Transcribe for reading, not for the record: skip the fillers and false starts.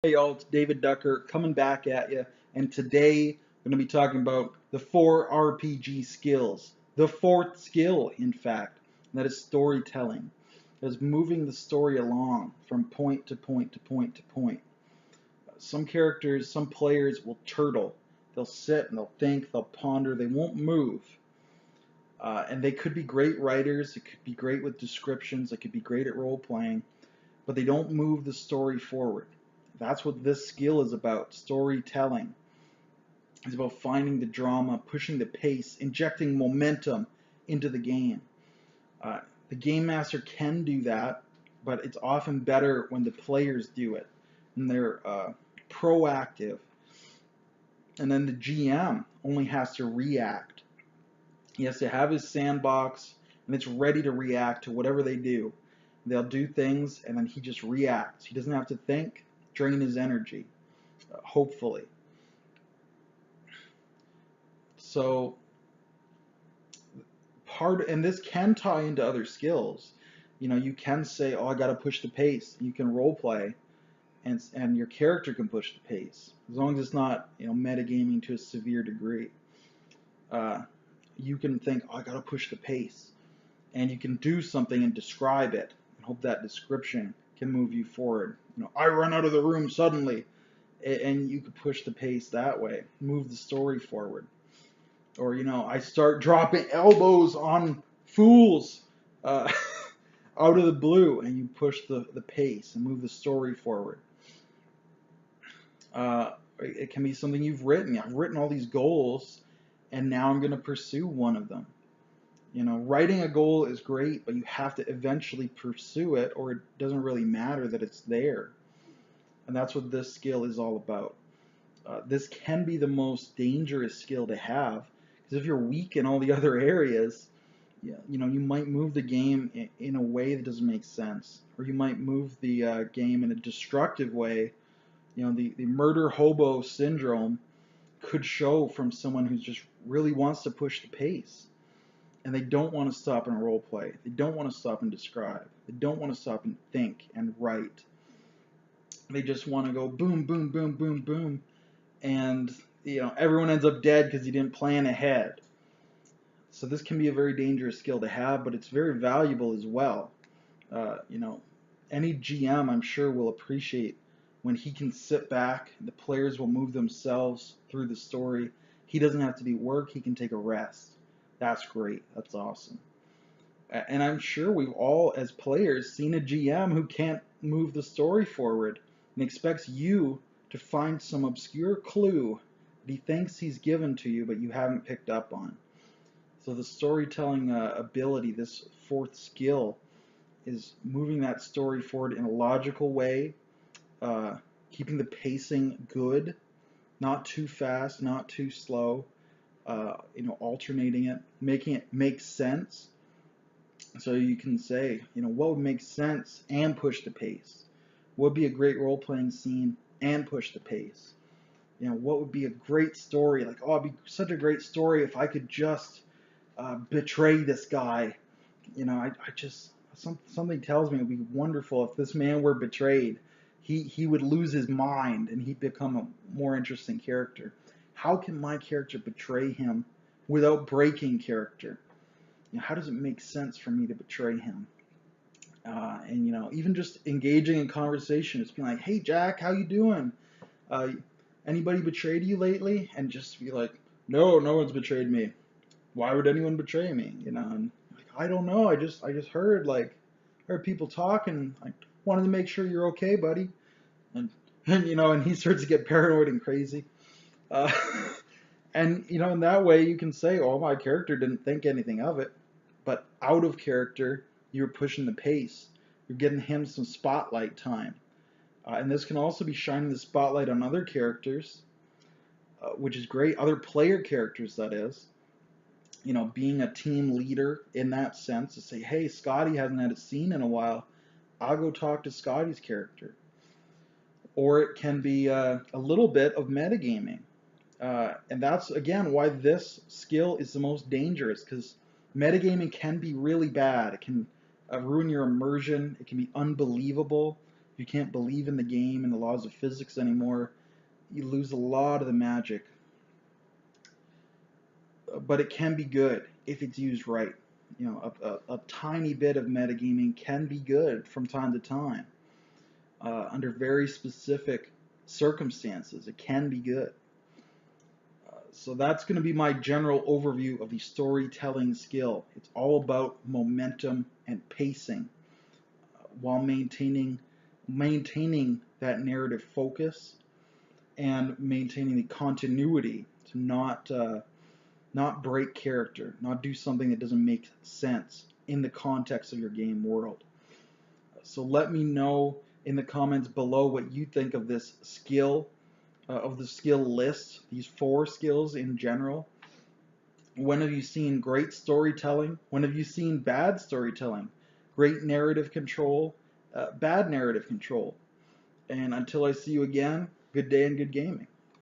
Hey y'all, it's David Ducker coming back at you, and today I'm going to be talking about the 4 RPG skills. The fourth skill, in fact, and that is storytelling. That is moving the story along from point to point to point to point. Some characters, some players will turtle. They'll sit and they'll think, they'll ponder, they won't move. And they could be great writers, it could be great with descriptions, it could be great at role playing, but they don't move the story forward. That's what this skill is about, storytelling. It's about finding the drama, pushing the pace, injecting momentum into the game. Uh, the game master can do that, but it's often better when the players do it and they're proactive. And then the GM only has to react. He has to have his sandbox and it's ready to react to whatever they do. They'll do things and then he just reacts. He doesn't have to think, drain his energy, hopefully. So and this can tie into other skills. You can say, "Oh, I got to push the pace." You can role play, and your character can push the pace as long as it's not metagaming to a severe degree. Uh, you can think, "Oh, I got to push the pace," and you can do something and describe it, and hope that description can move you forward. I run out of the room suddenly, and you could push the pace that way, move the story forward. Or I start dropping elbows on fools uh, out of the blue, and you push the pace and move the story forward. It can be something you've written. I've written all these goals, and now I'm going to pursue one of them. Writing a goal is great, but you have to eventually pursue it, or it doesn't really matter that it's there. And that's what this skill is all about. This can be the most dangerous skill to have, because if you're weak in all the other areas, you might move the game in a way that doesn't make sense, or you might move the game in a destructive way. The murder hobo syndrome could show from someone who just really wants to push the pace, and they don't want to stop and role play. They don't want to stop and describe. They don't want to stop and think and write. They just want to go boom, boom, boom, boom, boom, and everyone ends up dead because you didn't plan ahead. So this can be a very dangerous skill to have, but it's very valuable as well. Any GM I'm sure will appreciate when he can sit back, the players will move themselves through the story. He doesn't have to do work, he can take a rest. That's great, that's awesome. And I'm sure we've all, as players, seen a GM who can't move the story forward and expects you to find some obscure clue that he thinks he's given to you but you haven't picked up on. So the storytelling ability, this fourth skill, is moving that story forward in a logical way, keeping the pacing good, not too fast, not too slow, alternating it, making it make sense. So you can say, what would make sense and push the pace? What would be a great role-playing scene and push the pace? What would be a great story? Like, oh, it'd be such a great story if I could just betray this guy. I just something tells me it'd be wonderful if this man were betrayed. He would lose his mind and he'd become a more interesting character. How can my character betray him without breaking character? How does it make sense for me to betray him? And even just engaging in conversation, it's being like, "Hey Jack, how you doing? Uh, Anybody betrayed you lately?" And just be like, "No, no one's betrayed me. Why would anyone betray me?" And like, I don't know. I just heard people talk, and I wanted to make sure you're okay, buddy. And and he starts to get paranoid and crazy. Uh, and in that way you can say, "Oh, my character didn't think anything of it," but out of character, you're pushing the pace. You're getting him some spotlight time. And this can also be shining the spotlight on other characters, which is great. Other player characters, that is. Being a team leader in that sense to say, "Hey, Scotty hasn't had a scene in a while. I'll go talk to Scotty's character." Or it can be a little bit of metagaming. And that's, again, why this skill is the most dangerous, because metagaming can be really bad. It can ruin your immersion. It can be unbelievable. you can't believe in the game and the laws of physics anymore, you lose a lot of the magic. But it can be good if it's used right. You know, a tiny bit of metagaming can be good from time to time. Under very specific circumstances, it can be good. So that's going to be my general overview of the storytelling skill. It's all about momentum and pacing, while maintaining that narrative focus and maintaining the continuity to not break character, not do something that doesn't make sense in the context of your game world. So let me know in the comments below what you think of this skill, of the skill list, these 4 skills in general. When have you seen great storytelling? When have you seen bad storytelling? Great narrative control, bad narrative control. And until I see you again, good day and good gaming.